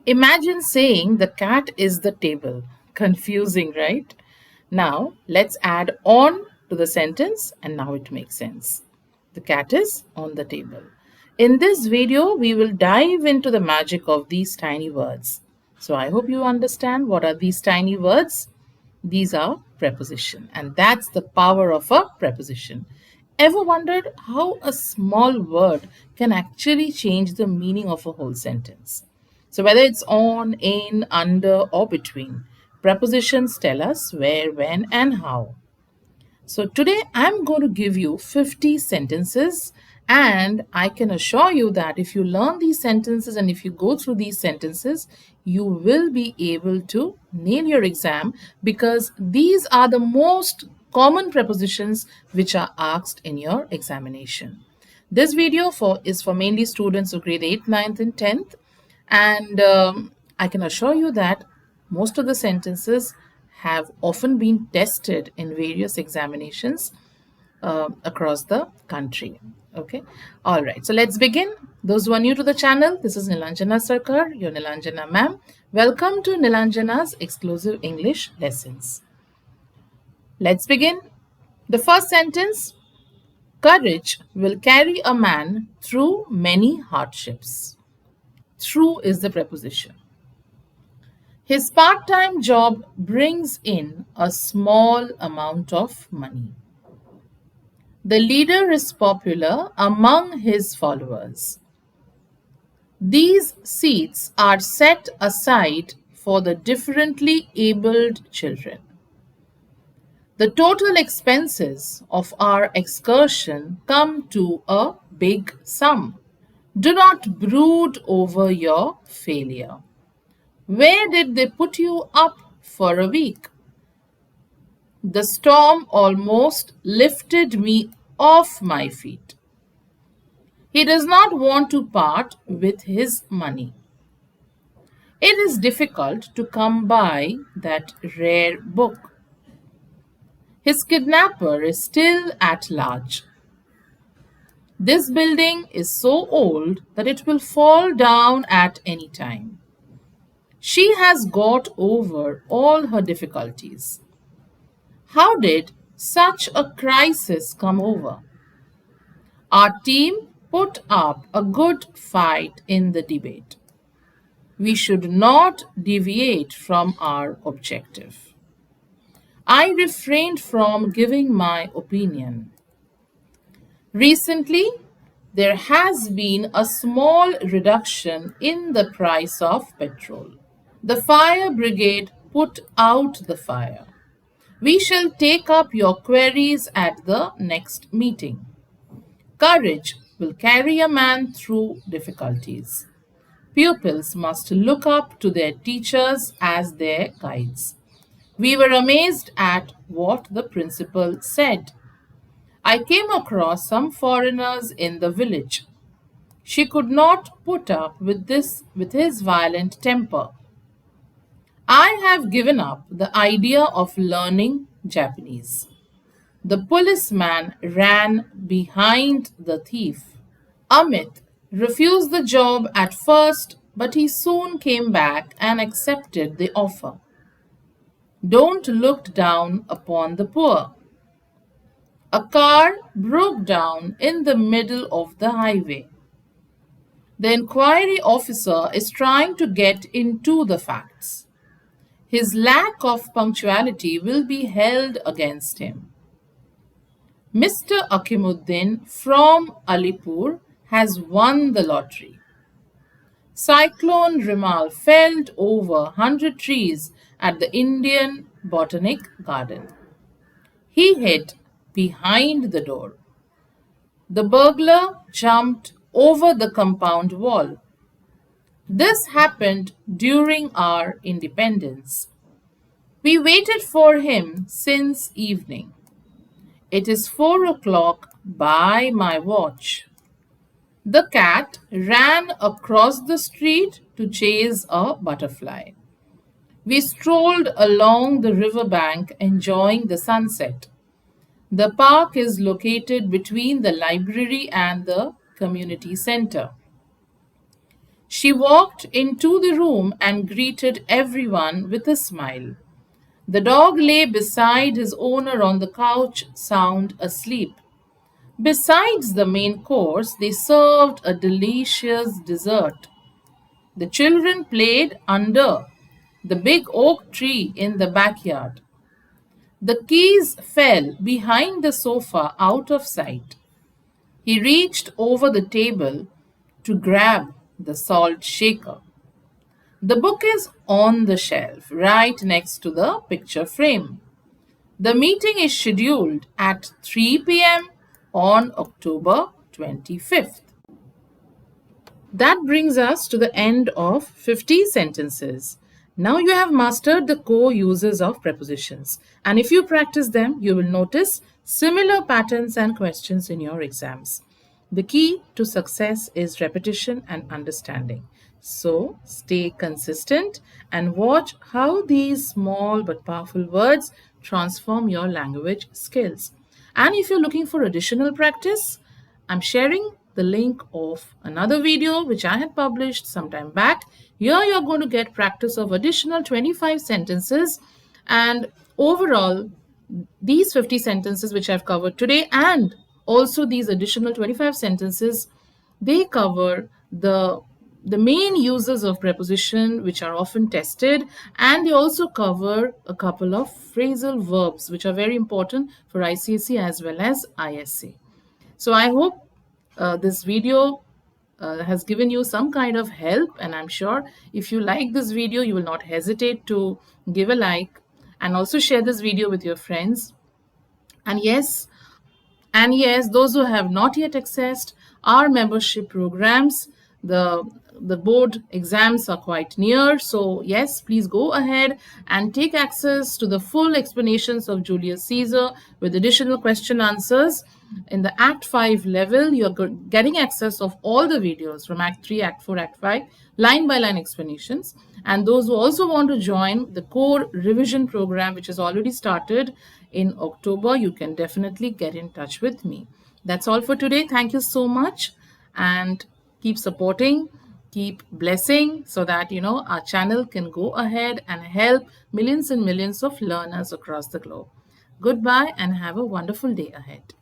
Imagine saying the cat is the table. Confusing, right? Now, let's add on to the sentence and now it makes sense. The cat is on the table. In this video, we will dive into the magic of these tiny words. So I hope you understand what are these tiny words. These are preposition, and that's the power of a preposition. Ever wondered how a small word can actually change the meaning of a whole sentence? So, whether it's on, in, under, or between, prepositions tell us where, when, and how. So today I'm going to give you 50 sentences, and I can assure you that if you learn these sentences and if you go through these sentences, you will be able to nail your exam because these are the most common prepositions which are asked in your examination. This video is for mainly students of grade 8th, 9th, and 10th, and I can assure you that most of the sentences have often been tested in various examinations across the country. Okay, all right, so let's begin. Those who are new to the channel, this is Nilanjana Sarkar, your Nilanjana ma'am. Welcome to Nilanjana's exclusive English lessons. Let's begin. The first sentence: courage will carry a man through many hardships. Through is the preposition. His part-time job brings in a small amount of money. The leader is popular among his followers. These seats are set aside for the differently abled children. The total expenses of our excursion come to a big sum. Do not brood over your failure. Where did they put you up for a week? The storm almost lifted me off my feet. He does not want to part with his money. It is difficult to come by that rare book. His kidnapper is still at large. This building is so old that it will fall down at any time. She has got over all her difficulties. How did such a crisis come over? Our team put up a good fight in the debate. We should not deviate from our objective. I refrained from giving my opinion. Recently, there has been a small reduction in the price of petrol. The fire brigade put out the fire. We shall take up your queries at the next meeting. Courage will carry a man through difficulties. Pupils must look up to their teachers as their guides. We were amazed at what the principal said. I came across some foreigners in the village. She could not put up with his violent temper. I have given up the idea of learning Japanese. The policeman ran behind the thief. Amit refused the job at first, but he soon came back and accepted the offer. Don't look down upon the poor. A car broke down in the middle of the highway. The inquiry officer is trying to get into the facts. His lack of punctuality will be held against him. Mr. Akimuddin from Alipur has won the lottery. Cyclone Rimal felled over 100 trees at the Indian Botanic Garden. He hid behind the door. The burglar jumped over the compound wall. This happened during our independence. We waited for him since evening. It is 4 o'clock by my watch. The cat ran across the street to chase a butterfly. We strolled along the riverbank enjoying the sunset. The park is located between the library and the community center. She walked into the room and greeted everyone with a smile. The dog lay beside his owner on the couch, sound asleep. Besides the main course, they served a delicious dessert. The children played under the big oak tree in the backyard. The keys fell behind the sofa out of sight. He reached over the table to grab the salt shaker. The book is on the shelf right next to the picture frame. The meeting is scheduled at 3 p.m. on October 25th. That brings us to the end of 50 sentences. Now you have mastered the core uses of prepositions, and if you practice them, you will notice similar patterns and questions in your exams. The key to success is repetition and understanding. So stay consistent and watch how these small but powerful words transform your language skills. And if you're looking for additional practice, I'm sharing the link of another video which I had published some time back. Here you're going to get practice of additional 25 sentences, and overall these 50 sentences which I've covered today and also these additional 25 sentences, they cover the main uses of preposition which are often tested, and they also cover a couple of phrasal verbs which are very important for ICSE as well as ISC. So I hope this video has given you some kind of help, and I'm sure if you like this video, you will not hesitate to give a like and also share this video with your friends. And yes, those who have not yet accessed our membership programs, the board exams are quite near. So yes, please go ahead and take access to the full explanations of Julius Caesar with additional question answers. In the Act 5 level, you're getting access of all the videos from Act 3, Act 4, Act 5, line by line explanations. And those who also want to join the core revision program, which has already started in October, you can definitely get in touch with me. That's all for today. Thank you so much, and keep supporting, keep blessing, so that our channel can go ahead and help millions and millions of learners across the globe. Goodbye and have a wonderful day ahead.